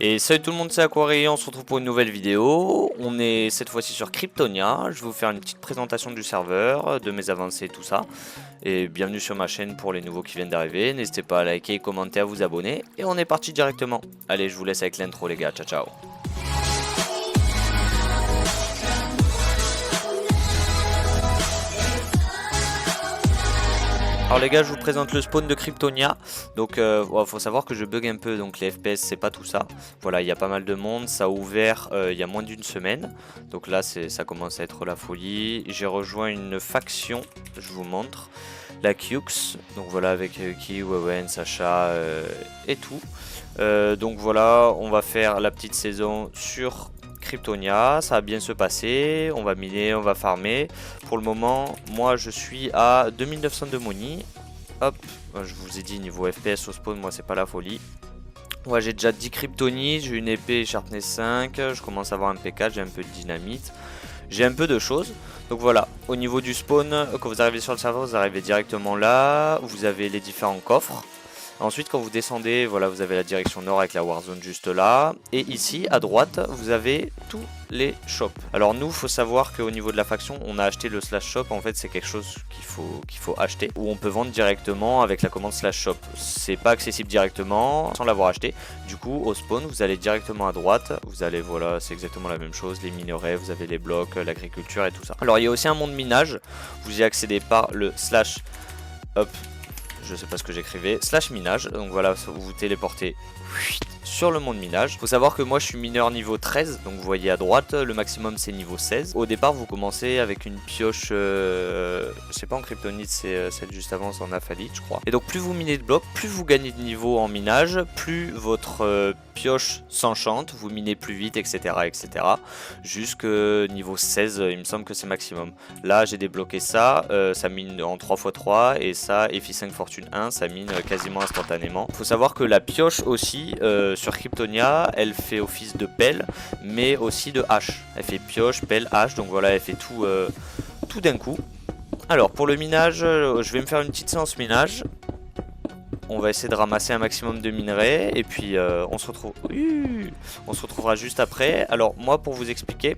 Et salut tout le monde, c'est Aquari, on se retrouve pour une nouvelle vidéo. On est cette fois-ci sur Cryptonia. Je vais vous faire une petite présentation du serveur, de mes avancées et tout ça. Et bienvenue sur ma chaîne pour les nouveaux qui viennent d'arriver. N'hésitez pas à liker, commenter, à vous abonner. Et on est parti directement. Allez, je vous laisse avec l'intro les gars, ciao ciao. Alors les gars, je vous présente le spawn de Cryptonia. Donc faut savoir que je bug un peu, donc les FPS c'est pas tout ça. Voilà, il y a pas mal de monde, ça a ouvert il y a moins d'une semaine. Donc là ça commence à être la folie. J'ai rejoint une faction, je vous montre, la Kyux. Donc voilà, avec Ki, Wewen, Sacha et tout. Donc voilà, on va faire la petite saison sur Cryptonia, ça va bien se passer, on va miner, on va farmer. Pour le moment, moi je suis à 2900 de money. Hop, je vous ai dit niveau FPS au spawn, moi c'est pas la folie. Ouais, j'ai déjà 10 kryptonies, j'ai une épée Sharpness 5, je commence à avoir un P4, j'ai un peu de dynamite. J'ai un peu de choses. Donc voilà, au niveau du spawn, quand vous arrivez sur le serveur, vous arrivez directement là. Vous avez les différents coffres. Ensuite, quand vous descendez, voilà, vous avez la direction nord avec la Warzone juste là. Et ici, à droite, vous avez tous les shops. Alors nous, il faut savoir qu'au niveau de la faction, on a acheté le slash shop. En fait, c'est quelque chose qu'il faut acheter. Où on peut vendre directement avec la commande slash shop. C'est pas accessible directement sans l'avoir acheté. Du coup, au spawn, vous allez directement à droite. Vous allez, voilà, c'est exactement la même chose. Les minerais, vous avez les blocs, l'agriculture et tout ça. Alors, il y a aussi un monde minage. Vous y accédez par le slash... Hop. Je sais pas ce que j'écrivais, slash minage, donc voilà, vous vous téléportez sur le monde minage. Faut savoir que moi je suis mineur niveau 13, donc vous voyez à droite, le maximum c'est niveau 16. Au départ vous commencez avec une pioche, je sais pas en kryptonite, c'est celle juste avant, c'est en aphalite je crois. Et donc plus vous minez de blocs, plus vous gagnez de niveau en minage, plus votre pioche s'enchante, vous minez plus vite, etc. etc. Jusque niveau 16, il me semble que c'est maximum. Là j'ai débloqué ça, ça mine en 3x3 et ça, FI5 Fortune 1, ça mine quasiment instantanément. Faut savoir que la pioche aussi, sur Cryptonia, elle fait office de pelle, mais aussi de hache. Elle fait pioche, pelle, hache, donc voilà, elle fait tout, tout d'un coup. Alors pour le minage, je vais me faire une petite séance minage. On va essayer de ramasser un maximum de minerais et puis on se retrouvera juste après. Alors moi pour vous expliquer,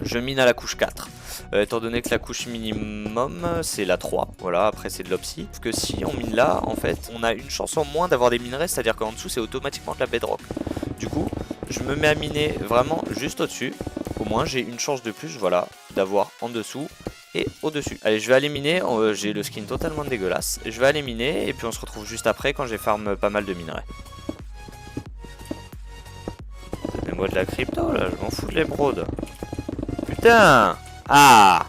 je mine à la couche 4. Étant donné que la couche minimum c'est la 3, voilà, après c'est de l'opsie. Parce que si on mine là, en fait, on a une chance en moins d'avoir des minerais, c'est-à-dire qu'en dessous c'est automatiquement de la bedrock. Du coup, je me mets à miner vraiment juste au-dessus. Au moins j'ai une chance de plus, voilà, d'avoir en dessous et au-dessus. Allez, je vais aller miner, j'ai le skin totalement dégueulasse. Je vais aller miner et puis on se retrouve juste après quand j'ai farm pas mal de minerais. Donnez-moi de la crypto là, je m'en fous de l'émeraude. Putain! Ah!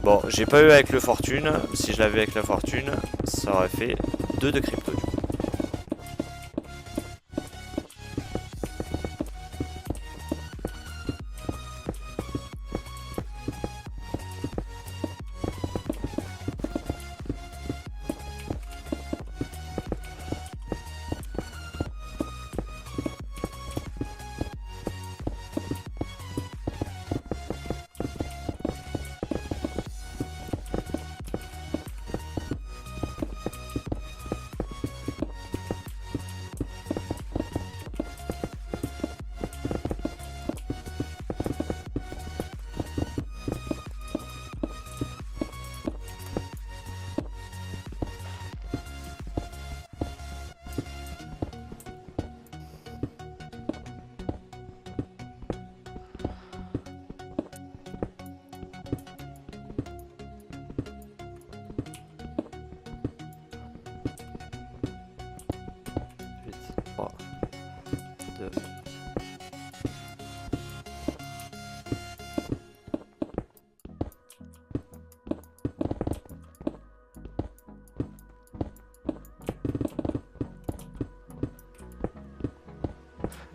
Bon, j'ai pas eu avec le fortune. Si je l'avais avec la fortune, ça aurait fait 2 de crypto du coup.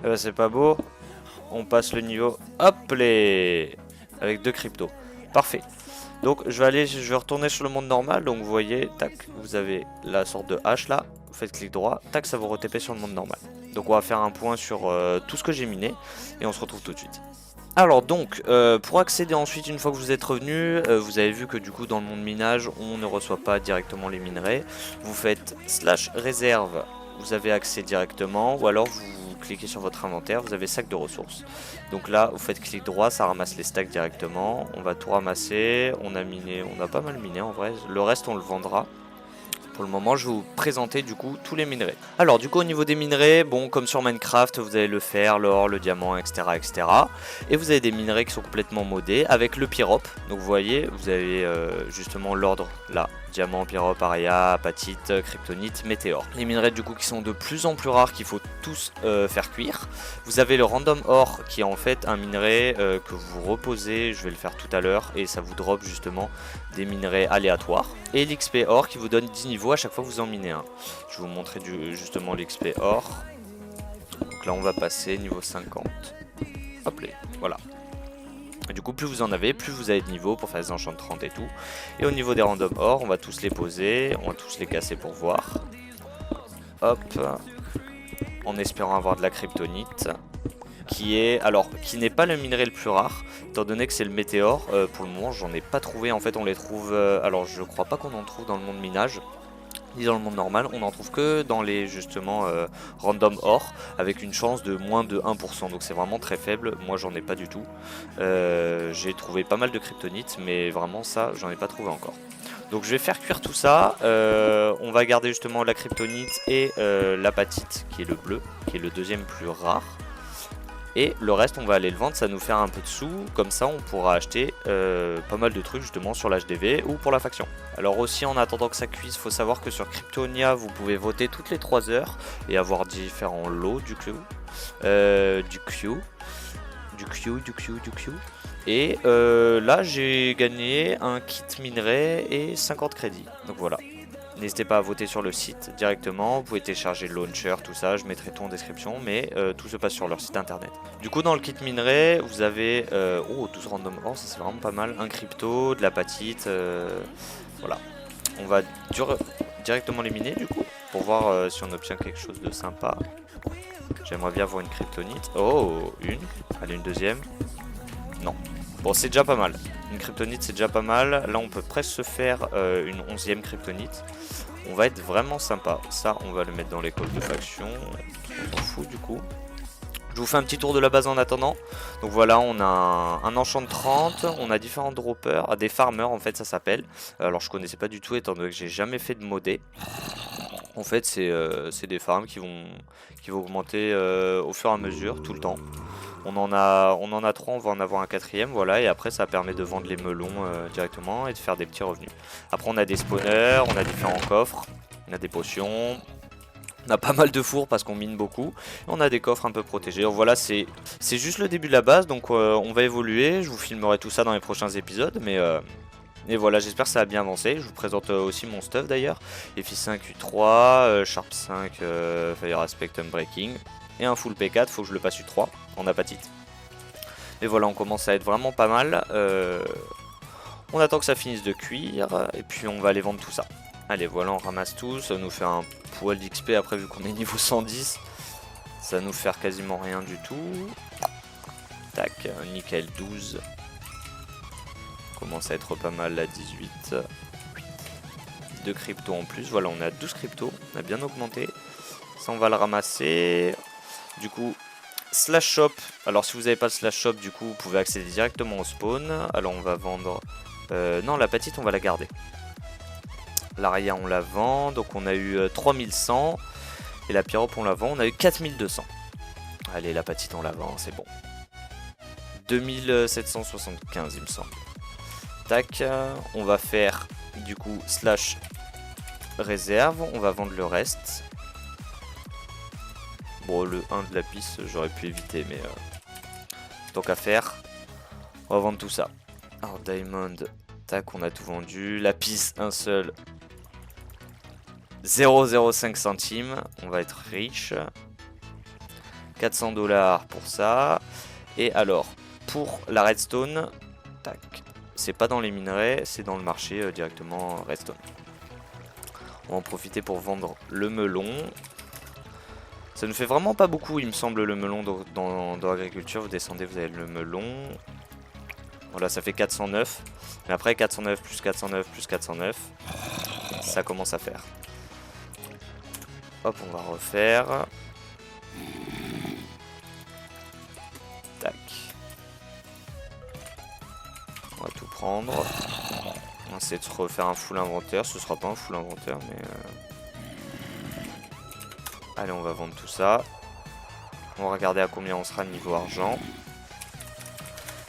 Eh ben c'est pas beau. On passe le niveau. Hop les avec 2 cryptos. Parfait. Donc je vais retourner sur le monde normal. Donc vous voyez, tac, vous avez la sorte de hache là. Vous faites clic droit, tac, ça vous re-TP sur le monde normal. Donc on va faire un point sur tout ce que j'ai miné et on se retrouve tout de suite. Alors donc, pour accéder ensuite, une fois que vous êtes revenu, vous avez vu que du coup dans le monde minage, on ne reçoit pas directement les minerais. Vous faites slash réserve vous avez accès directement, ou alors vous cliquez sur votre inventaire, vous avez sac de ressources. Donc là, vous faites clic droit, ça ramasse les stacks directement. On va tout ramasser, on a miné, on a pas mal miné en vrai. Le reste, on le vendra. Pour le moment, je vais vous présenter du coup tous les minerais. Alors du coup au niveau des minerais, bon comme sur Minecraft, vous avez le fer, l'or, le diamant, etc., etc. Et vous avez des minerais qui sont complètement modés avec le pyrope. Donc vous voyez, vous avez justement l'ordre là. Diamant, pyrope, aria, apatite, kryptonite, météore. Les minerais du coup qui sont de plus en plus rares qu'il faut tous faire cuire. Vous avez le random ore qui est en fait un minerai que vous reposez, je vais le faire tout à l'heure, et ça vous drop justement des minerais aléatoires. Et l'XP or qui vous donne 10 niveaux à chaque fois que vous en minez un. Je vais vous montrer justement l'XP or. Donc là on va passer niveau 50. Hop là, voilà. Et du coup plus vous en avez, plus vous avez de niveau pour faire des enchants de 30 et tout. Et au niveau des random or, on va tous les poser, on va tous les casser pour voir. Hop. En espérant avoir de la kryptonite. Qui n'est pas le minerai le plus rare, étant donné que c'est le météore. Pour le moment j'en ai pas trouvé, en fait on les trouve, alors je crois pas qu'on en trouve dans le monde minage, ni dans le monde normal, on en trouve que dans les justement random or, avec une chance de moins de 1%, donc c'est vraiment très faible. Moi j'en ai pas du tout, j'ai trouvé pas mal de kryptonite, mais vraiment ça j'en ai pas trouvé encore. Donc je vais faire cuire tout ça, on va garder justement la kryptonite et l'apatite qui est le bleu, qui est le deuxième plus rare. Et le reste on va aller le vendre, ça va nous faire un peu de sous, comme ça on pourra acheter pas mal de trucs justement sur l'HDV ou pour la faction. Alors aussi en attendant que ça cuise, il faut savoir que sur Cryptonia vous pouvez voter toutes les 3 heures et avoir différents lots du Q. Et là j'ai gagné un kit minerai et 50 crédits, donc voilà. N'hésitez pas à voter sur le site directement, vous pouvez télécharger le launcher, tout ça, je mettrai tout en description, mais tout se passe sur leur site internet. Du coup dans le kit minerai, vous avez 12 random ore, ça c'est vraiment pas mal, un crypto, de l'apatite, voilà. On va directement les miner du coup, pour voir si on obtient quelque chose de sympa. J'aimerais bien avoir une kryptonite. Oh, une, allez une deuxième. Non. Bon c'est déjà pas mal, une kryptonite c'est déjà pas mal, là on peut presque se faire une 11e kryptonite. On va être vraiment sympa, ça on va le mettre dans l'école de faction, on s'en fout du coup. Je vous fais un petit tour de la base en attendant. Donc voilà, on a un enchant de 30, on a différents droppers, des farmers en fait ça s'appelle. Alors je connaissais pas du tout étant donné que j'ai jamais fait de modé. En fait c'est des farms qui vont augmenter au fur et à mesure, tout le temps. On en a 3, on va en avoir un 4ème, voilà, et après ça permet de vendre les melons directement et de faire des petits revenus. Après on a des spawners, on a différents coffres, on a des potions, on a pas mal de fours parce qu'on mine beaucoup, et on a des coffres un peu protégés. Donc voilà, c'est juste le début de la base, donc on va évoluer, je vous filmerai tout ça dans les prochains épisodes, mais... Et voilà, j'espère que ça a bien avancé. Je vous présente aussi mon stuff d'ailleurs. FI5 U3, Sharp 5 Fire Aspect Unbreaking. Et un full P4, faut que je le passe U3 en apatite. Et voilà, on commence à être vraiment pas mal. On attend que ça finisse de cuire. Et puis on va aller vendre tout ça. Allez, voilà, on ramasse tout. Ça nous fait un poil d'XP après vu qu'on est niveau 110. Ça va nous faire quasiment rien du tout. Tac, nickel 12. Commence à être pas mal la 18. 2 cryptos en plus, voilà on a 12 cryptos, on a bien augmenté. Ça on va le ramasser. Du coup slash shop, alors si vous n'avez pas le slash shop du coup vous pouvez accéder directement au spawn. Alors on va vendre, non la petite on va la garder. L'aria on la vend, donc on a eu 3100. Et la pyrope on la vend, on a eu 4200. Allez la petite on la vend, c'est bon. 2775 il me semble. Tac, on va faire du coup slash réserve, on va vendre le reste. Bon le 1 de la piste j'aurais pu éviter mais tant qu'à faire, on va vendre tout ça. Alors diamond, tac on a tout vendu, la piste un seul 0,05 centimes, on va être riche. 400 $ pour ça. Et alors pour la redstone, tac. C'est pas dans les minerais, c'est dans le marché directement redstone. On va en profiter pour vendre le melon. Ça ne fait vraiment pas beaucoup il me semble le melon dans l'agriculture. Vous descendez, vous avez le melon. Voilà ça fait 409. Mais après 409 plus 409 plus 409, ça commence à faire. Hop, on va refaire. Tac. On va tout prendre. On va essayer de se refaire un full inventaire. Ce sera pas un full inventaire, mais... Allez, on va vendre tout ça. On va regarder à combien on sera niveau argent.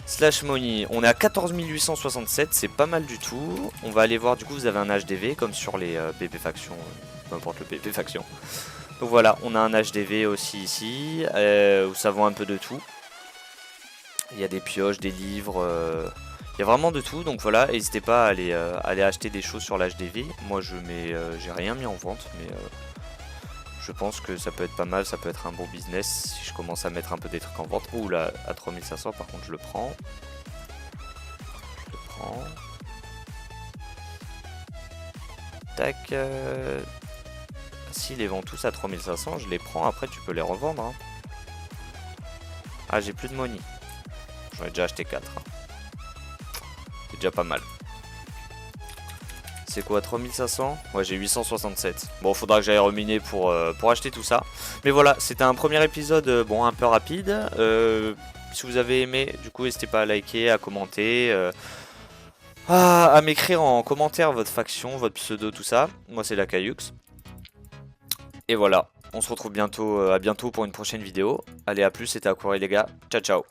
Slash money, on est à 14 867, c'est pas mal du tout. On va aller voir, du coup vous avez un HDV comme sur les BP factions, peu importe le BP faction. Donc voilà, on a un HDV aussi ici, où ça vend un peu de tout. Il y a des pioches, des livres, il y a vraiment de tout. Donc voilà, n'hésitez pas à aller acheter des choses sur l'HDV. Moi j'ai rien mis en vente, mais je pense que ça peut être pas mal, ça peut être un bon business si je commence à mettre un peu des trucs en vente. Ouh là, à 3500 par contre je le prends. Je le prends. Tac. S'ils les vendent tous à 3500, je les prends, après tu peux les revendre. Hein. Ah, j'ai plus de money. J'en ai déjà acheté 4. Hein. C'est déjà pas mal. C'est quoi, 3500? Ouais, j'ai 867. Bon, faudra que j'aille reminer pour acheter tout ça. Mais voilà, c'était un premier épisode, bon, un peu rapide. Si vous avez aimé, du coup, n'hésitez pas à liker, à commenter, à m'écrire en commentaire votre faction, votre pseudo, tout ça. Moi, c'est la Caillux. Et voilà, on se retrouve bientôt, à bientôt pour une prochaine vidéo. Allez, à plus, c'était Aquari les gars. Ciao, ciao.